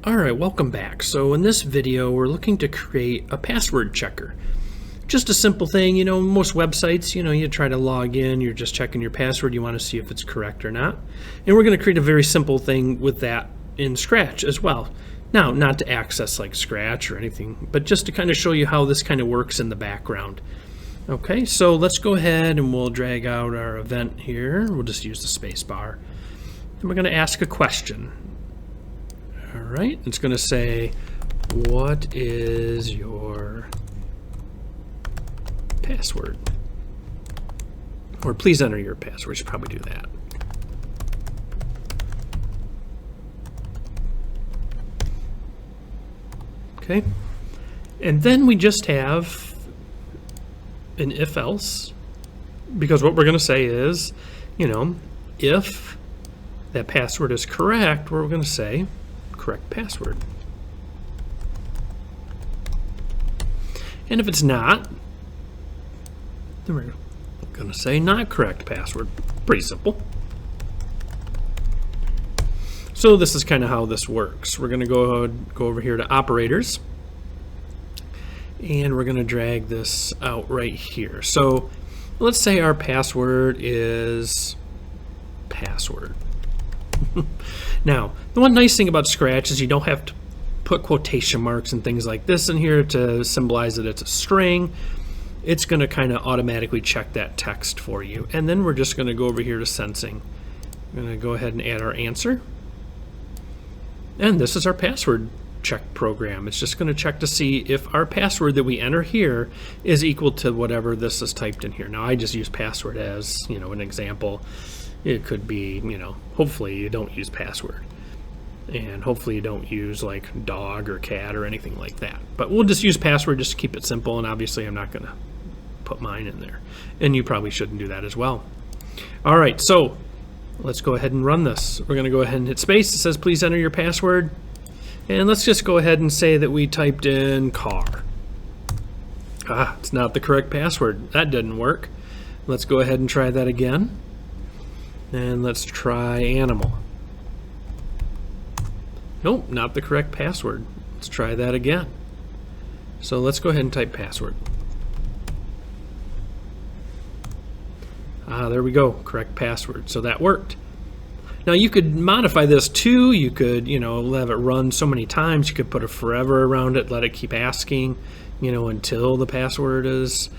Alright, welcome back. So in this video we're looking to create a password checker. Just a simple thing, most websites, you try to log in, you're just checking your password, you want to see if it's correct or not. And we're going to create a very simple thing with that in Scratch as well. Now, not to access like Scratch or anything, but just to kind of show you how this kind of works in the background. Okay, so let's go ahead and we'll drag out our event here. We'll just use the space bar. And we're going to ask a question. All right, it's going to say, what is your password? Or please enter your password. We should probably do that. Okay, and then we just have an if else, because what we're going to say is, if that password is correct, we're going to say correct password. And if it's not, then we're going to say not correct password. Pretty simple. So this is kind of how this works. We're going to go over here to operators, and we're going to drag this out right here. So let's say our password is password. Now, the one nice thing about Scratch is you don't have to put quotation marks and things like this in here to symbolize that it's a string. It's going to kind of automatically check that text for you. And then we're just going to go over here to sensing. We're going to go ahead and add our answer. And this is our password check program. It's just going to check to see if our password that we enter here is equal to whatever this is typed in here. Now, I just use password as, an example. It could be, hopefully you don't use password. And hopefully you don't use like dog or cat or anything like that. But we'll just use password just to keep it simple, and obviously I'm not going to put mine in there. And you probably shouldn't do that as well. All right, so let's go ahead and run this. We're going to go ahead and hit space. It says please enter your password. And let's just go ahead and say that we typed in car. It's not the correct password. That didn't work. Let's go ahead and try that again. And let's try animal. Nope, not the correct password. Let's try that again. So let's go ahead and type password. There we go, correct password. So that worked. Now you could modify this too. You could, have it run so many times. You could put a forever around it, let it keep asking, until the password is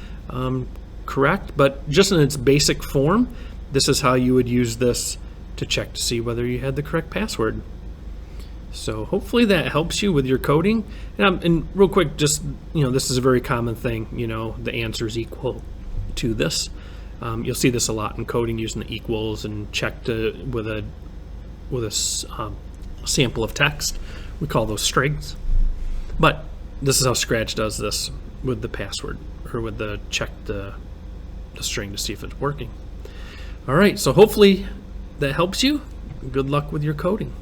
correct. But just in its basic form, this is how you would use this to check to see whether you had the correct password. So hopefully that helps you with your coding. And real quick, just, this is a very common thing, the answer is equal to this. You'll see this a lot in coding, using the equals and check with a sample of text. We call those strings. But this is how Scratch does this with the password, or with the check the string to see if it's working. All right, so hopefully that helps you. Good luck with your coding.